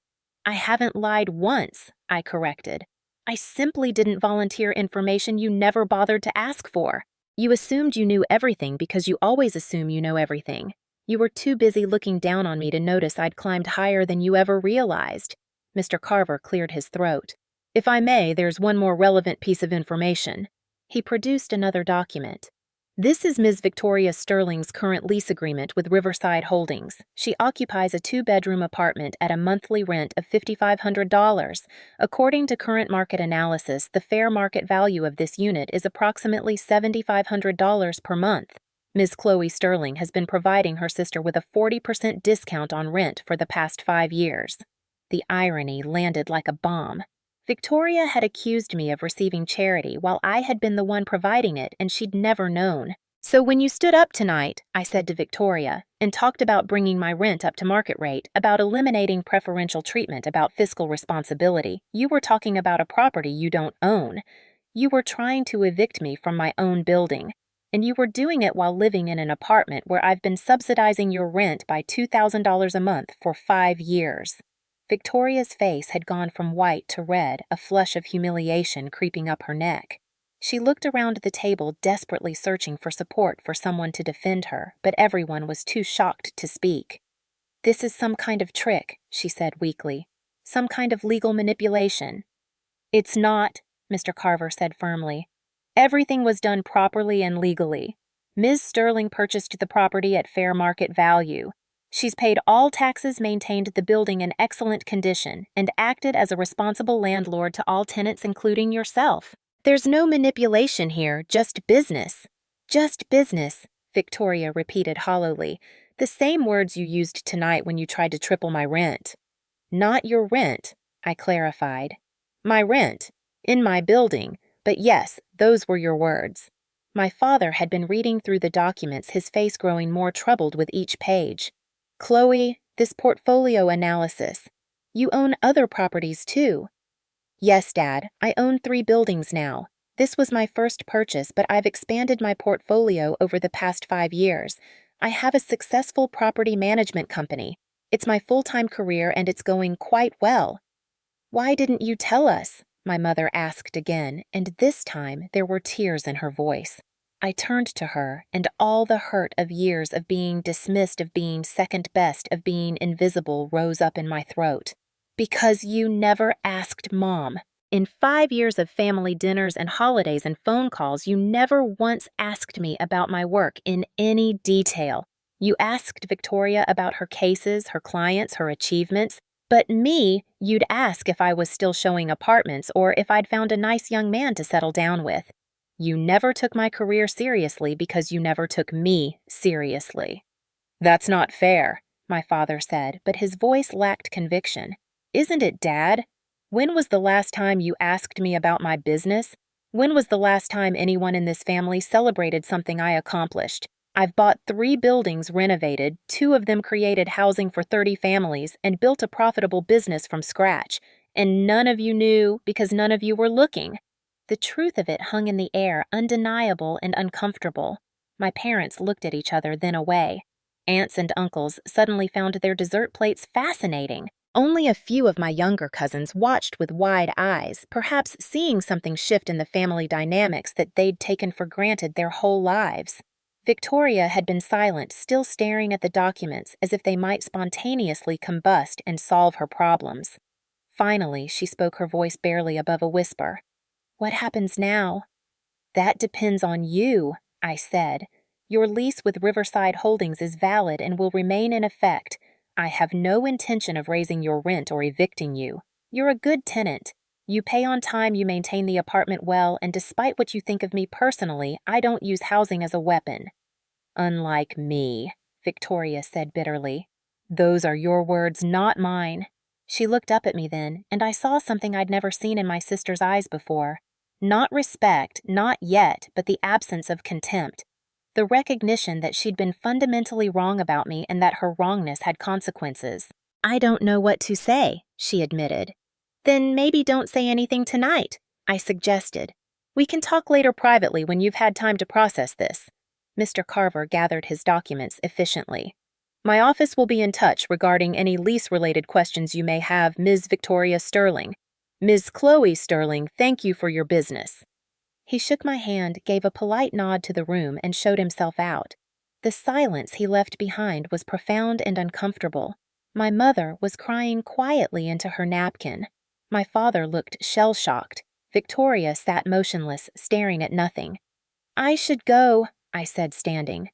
I haven't lied once, I corrected. I simply didn't volunteer information you never bothered to ask for. You assumed you knew everything because you always assume you know everything. You were too busy looking down on me to notice I'd climbed higher than you ever realized. Mr. Carver cleared his throat. If I may, there's one more relevant piece of information. He produced another document. This is Ms. Victoria Sterling's current lease agreement with Riverside Holdings. She occupies a 2-bedroom apartment at a monthly rent of $5,500. According to current market analysis, the fair market value of this unit is approximately $7,500 per month. Ms. Chloe Sterling has been providing her sister with a 40% discount on rent for the past 5 years. The irony landed like a bomb. Victoria had accused me of receiving charity while I had been the one providing it, and she'd never known. So when you stood up tonight, I said to Victoria, and talked about bringing my rent up to market rate, about eliminating preferential treatment, about fiscal responsibility, you were talking about a property you don't own. You were trying to evict me from my own building, and you were doing it while living in an apartment where I've been subsidizing your rent by $2,000 a month for 5 years. Victoria's face had gone from white to red, a flush of humiliation creeping up her neck. She looked around the table, desperately searching for support for someone to defend her, but everyone was too shocked to speak. This is some kind of trick, she said weakly. Some kind of legal manipulation. It's not, Mr. Carver said firmly. Everything was done properly and legally. Ms. Sterling purchased the property at fair market value. She's paid all taxes, maintained the building in excellent condition, and acted as a responsible landlord to all tenants, including yourself. There's no manipulation here, just business. Just business, Victoria repeated hollowly, the same words you used tonight when you tried to triple my rent. Not your rent, I clarified. My rent, in my building, but yes, those were your words. My father had been reading through the documents, his face growing more troubled with each page. Chloe, this portfolio analysis. You own other properties too. Yes, Dad, I own 3 buildings now. This was my first purchase, but I've expanded my portfolio over the past 5 years. I have a successful property management company. It's my full-time career and it's going quite well. Why didn't you tell us? My mother asked again, and this time there were tears in her voice. I turned to her, and all the hurt of years of being dismissed, of being second best, of being invisible rose up in my throat. Because you never asked Mom. In 5 years of family dinners and holidays and phone calls, you never once asked me about my work in any detail. You asked Victoria about her cases, her clients, her achievements, but me, you'd ask if I was still showing apartments or if I'd found a nice young man to settle down with. You never took my career seriously because you never took me seriously. That's not fair, my father said, but his voice lacked conviction. Isn't it, Dad? When was the last time you asked me about my business? When was the last time anyone in this family celebrated something I accomplished? I've bought 3 buildings renovated, 2 of them created housing for 30 families, and built a profitable business from scratch. And none of you knew because none of you were looking. The truth of it hung in the air, undeniable and uncomfortable. My parents looked at each other, then away. Aunts and uncles suddenly found their dessert plates fascinating. Only a few of my younger cousins watched with wide eyes, perhaps seeing something shift in the family dynamics that they'd taken for granted their whole lives. Victoria had been silent, still staring at the documents as if they might spontaneously combust and solve her problems. Finally, she spoke, her voice barely above a whisper. What happens now? That depends on you, I said. Your lease with Riverside Holdings is valid and will remain in effect. I have no intention of raising your rent or evicting you. You're a good tenant. You pay on time, you maintain the apartment well, and despite what you think of me personally, I don't use housing as a weapon. Unlike me, Victoria said bitterly. Those are your words, not mine. She looked up at me then, and I saw something I'd never seen in my sister's eyes before. Not respect, not yet, but the absence of contempt. The recognition that she'd been fundamentally wrong about me and that her wrongness had consequences. I don't know what to say, she admitted. Then maybe don't say anything tonight, I suggested. We can talk later privately when you've had time to process this. Mr. Carver gathered his documents efficiently. My office will be in touch regarding any lease-related questions you may have, Ms. Victoria Sterling. Ms. Chloe Sterling, thank you for your business. He shook my hand, gave a polite nod to the room, and showed himself out. The silence he left behind was profound and uncomfortable. My mother was crying quietly into her napkin. My father looked shell-shocked. Victoria sat motionless, staring at nothing. I should go, I said, standing.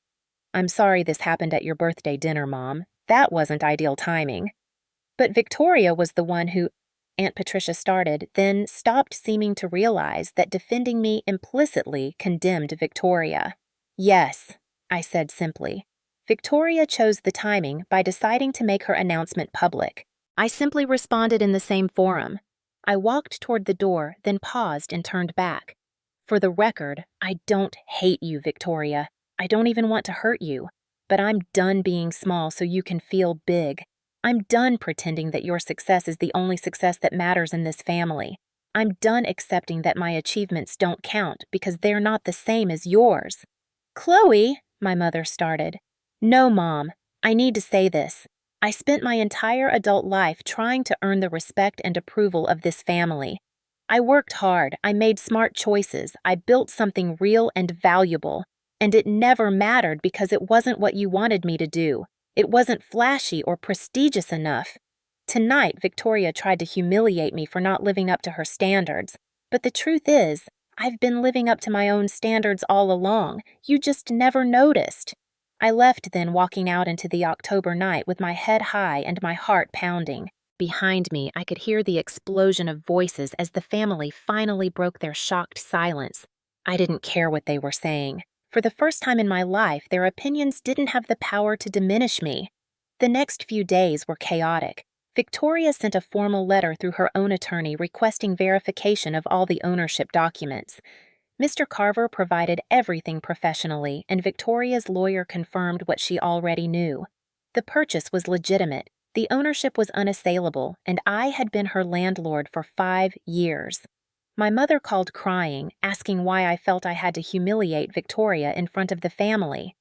I'm sorry this happened at your birthday dinner, Mom. That wasn't ideal timing. But Victoria was the one who... Aunt Patricia started, then stopped, seeming to realize that defending me implicitly condemned Victoria. Yes, I said simply. Victoria chose the timing by deciding to make her announcement public. I simply responded in the same forum. I walked toward the door, then paused and turned back. For the record, I don't hate you, Victoria. I don't even want to hurt you. But I'm done being small so you can feel big. I'm done pretending that your success is the only success that matters in this family. I'm done accepting that my achievements don't count because they're not the same as yours. Chloe, my mother started. No, Mom, I need to say this. I spent my entire adult life trying to earn the respect and approval of this family. I worked hard, I made smart choices, I built something real and valuable, and it never mattered because it wasn't what you wanted me to do. It wasn't flashy or prestigious enough. Tonight, Victoria tried to humiliate me for not living up to her standards, but the truth is, I've been living up to my own standards all along. You just never noticed. I left then, walking out into the October night with my head high and my heart pounding. Behind me, I could hear the explosion of voices as the family finally broke their shocked silence. I didn't care what they were saying. For the first time in my life, their opinions didn't have the power to diminish me. The next few days were chaotic. Victoria sent a formal letter through her own attorney requesting verification of all the ownership documents. Mr. Carver provided everything professionally, and Victoria's lawyer confirmed what she already knew. The purchase was legitimate, the ownership was unassailable, and I had been her landlord for 5 years. My mother called crying, asking why I felt I had to humiliate Victoria in front of the family.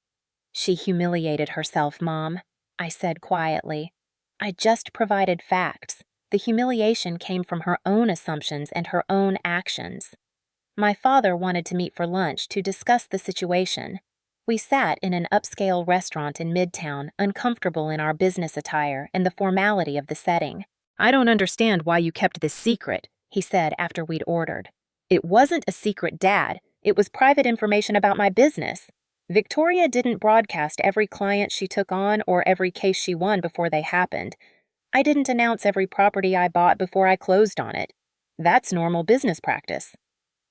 "She humiliated herself, Mom," I said quietly. "I just provided facts. The humiliation came from her own assumptions and her own actions." My father wanted to meet for lunch to discuss the situation. We sat in an upscale restaurant in Midtown, uncomfortable in our business attire and the formality of the setting. "I don't understand why you kept this secret," he said after we'd ordered. "It wasn't a secret, Dad. It was private information about my business. Victoria didn't broadcast every client she took on or every case she won before they happened. I didn't announce every property I bought before I closed on it. That's normal business practice."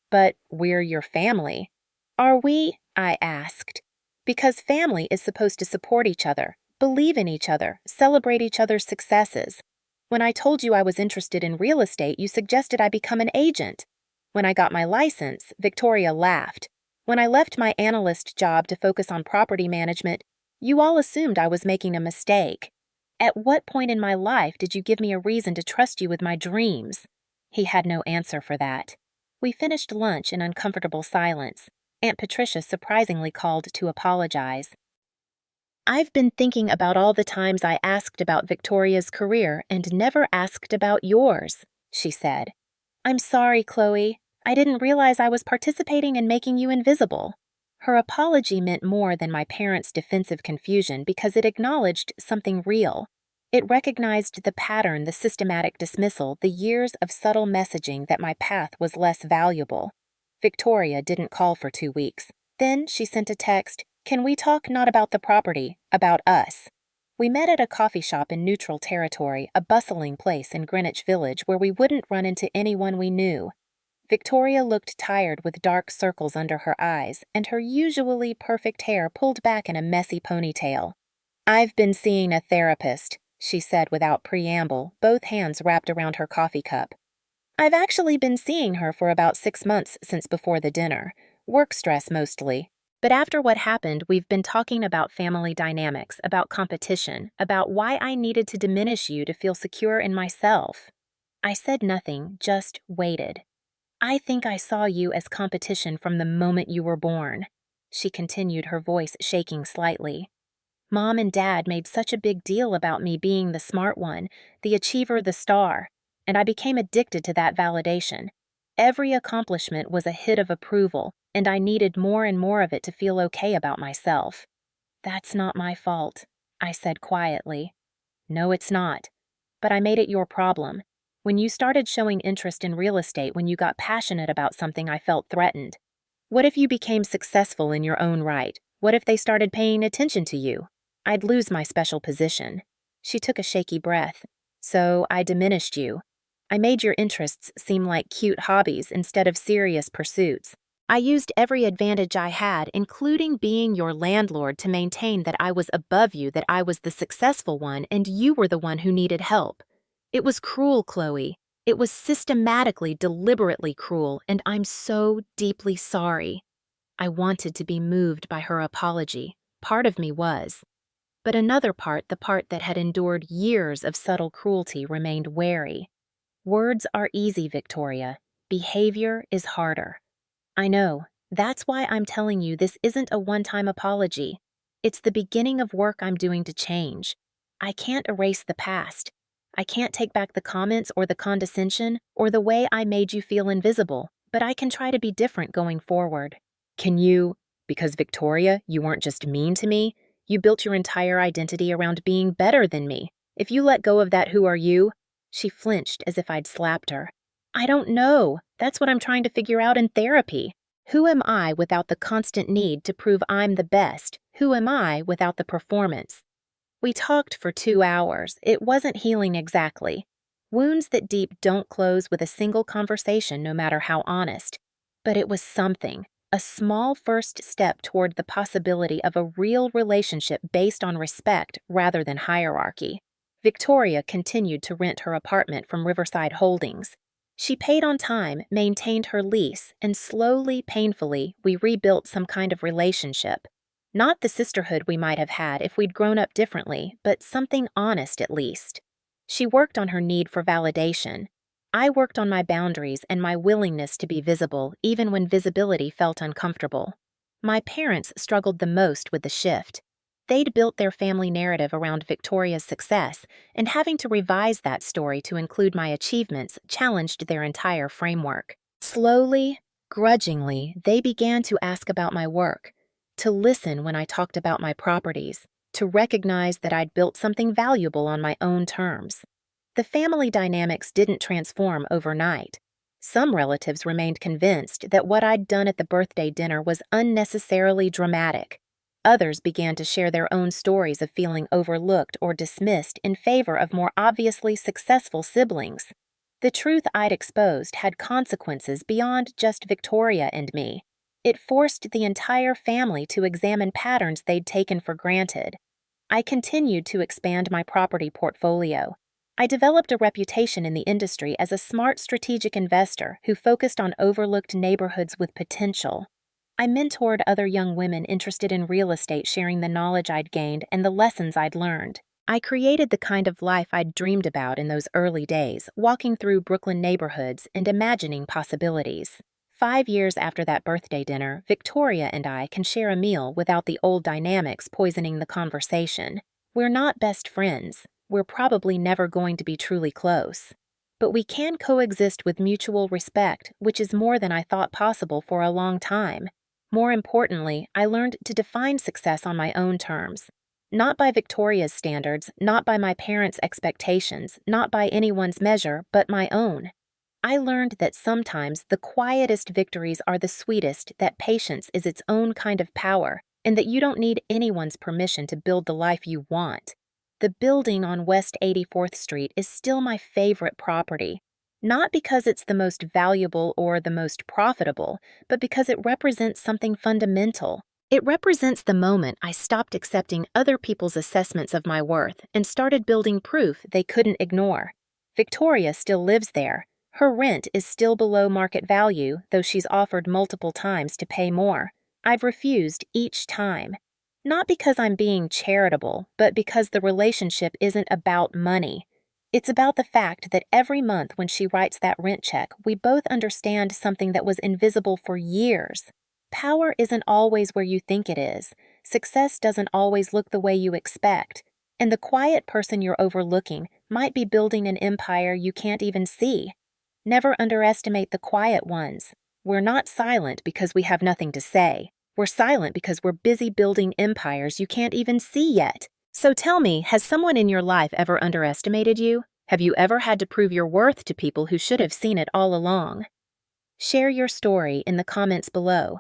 "But we're your family." "Are we?" I asked. "Because family is supposed to support each other, believe in each other, celebrate each other's successes. When I told you I was interested in real estate, you suggested I become an agent. When I got my license, Victoria laughed. When I left my analyst job to focus on property management, you all assumed I was making a mistake. At what point in my life did you give me a reason to trust you with my dreams?" He had no answer for that. We finished lunch in uncomfortable silence. Aunt Patricia surprisingly called to apologize. "I've been thinking about all the times I asked about Victoria's career and never asked about yours," she said. "I'm sorry, Chloe. I didn't realize I was participating in making you invisible." Her apology meant more than my parents' defensive confusion because it acknowledged something real. It recognized the pattern, the systematic dismissal, the years of subtle messaging that my path was less valuable. Victoria didn't call for 2 weeks. Then she sent a text, "Can we talk not about the property, about us?" We met at a coffee shop in neutral territory, a bustling place in Greenwich Village where we wouldn't run into anyone we knew. Victoria looked tired with dark circles under her eyes and her usually perfect hair pulled back in a messy ponytail. "I've been seeing a therapist," she said without preamble, both hands wrapped around her coffee cup. "I've actually been seeing her for about 6 months since before the dinner. Work stress mostly. But after what happened, we've been talking about family dynamics, about competition, about why I needed to diminish you to feel secure in myself." I said nothing, just waited. "I think I saw you as competition from the moment you were born," she continued, her voice shaking slightly. "Mom and Dad made such a big deal about me being the smart one, the achiever, the star, and I became addicted to that validation. Every accomplishment was a hit of approval, and I needed more and more of it to feel okay about myself." "That's not my fault," I said quietly. "No, it's not. But I made it your problem. When you started showing interest in real estate, when you got passionate about something, I felt threatened. What if you became successful in your own right? What if they started paying attention to you? I'd lose my special position." She took a shaky breath. "So I diminished you. I made your interests seem like cute hobbies instead of serious pursuits. I used every advantage I had, including being your landlord, to maintain that I was above you, that I was the successful one, and you were the one who needed help. It was cruel, Chloe. It was systematically, deliberately cruel, and I'm so deeply sorry." I wanted to be moved by her apology. Part of me was. But another part, the part that had endured years of subtle cruelty, remained wary. "Words are easy, Victoria. Behavior is harder." "I know. That's why I'm telling you this isn't a one-time apology. It's the beginning of work I'm doing to change. I can't erase the past. I can't take back the comments or the condescension or the way I made you feel invisible, but I can try to be different going forward." "Can you? Because Victoria, you weren't just mean to me. You built your entire identity around being better than me. If you let go of that, who are you?" She flinched as if I'd slapped her. "I don't know. That's what I'm trying to figure out in therapy. Who am I without the constant need to prove I'm the best? Who am I without the performance? We talked for 2 hours. It wasn't healing exactly. Wounds that deep don't close with a single conversation, no matter how honest. But it was something, a small first step toward the possibility of a real relationship based on respect rather than hierarchy. Victoria continued to rent her apartment from Riverside Holdings. She paid on time, maintained her lease, and slowly, painfully, we rebuilt some kind of relationship. Not the sisterhood we might have had if we'd grown up differently, but something honest at least. She worked on her need for validation. I worked on my boundaries and my willingness to be visible, even when visibility felt uncomfortable. My parents struggled the most with the shift. They'd built their family narrative around Victoria's success, and having to revise that story to include my achievements challenged their entire framework. Slowly, grudgingly, they began to ask about my work, to listen when I talked about my properties, to recognize that I'd built something valuable on my own terms. The family dynamics didn't transform overnight. Some relatives remained convinced that what I'd done at the birthday dinner was unnecessarily dramatic. Others began to share their own stories of feeling overlooked or dismissed in favor of more obviously successful siblings. The truth I'd exposed had consequences beyond just Victoria and me. It forced the entire family to examine patterns they'd taken for granted. I continued to expand my property portfolio. I developed a reputation in the industry as a smart strategic investor who focused on overlooked neighborhoods with potential. I mentored other young women interested in real estate, sharing the knowledge I'd gained and the lessons I'd learned. I created the kind of life I'd dreamed about in those early days, walking through Brooklyn neighborhoods and imagining possibilities. 5 years after that birthday dinner, Victoria and I can share a meal without the old dynamics poisoning the conversation. We're not best friends. We're probably never going to be truly close. But we can coexist with mutual respect, which is more than I thought possible for a long time. More importantly, I learned to define success on my own terms. Not by Victoria's standards, not by my parents' expectations, not by anyone's measure, but my own. I learned that sometimes the quietest victories are the sweetest, that patience is its own kind of power, and that you don't need anyone's permission to build the life you want. The building on West 84th Street is still my favorite property. Not because it's the most valuable or the most profitable, but because it represents something fundamental. It represents the moment I stopped accepting other people's assessments of my worth and started building proof they couldn't ignore. Victoria still lives there. Her rent is still below market value, though she's offered multiple times to pay more. I've refused each time. Not because I'm being charitable, but because the relationship isn't about money. It's about the fact that every month when she writes that rent check, we both understand something that was invisible for years. Power isn't always where you think it is. Success doesn't always look the way you expect. And the quiet person you're overlooking might be building an empire you can't even see. Never underestimate the quiet ones. We're not silent because we have nothing to say. We're silent because we're busy building empires you can't even see yet. So tell me, has someone in your life ever underestimated you? Have you ever had to prove your worth to people who should have seen it all along? Share your story in the comments below.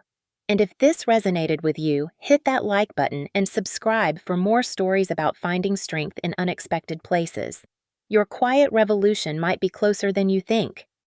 And if this resonated with you, hit that like button and subscribe for more stories about finding strength in unexpected places. Your quiet revolution might be closer than you think.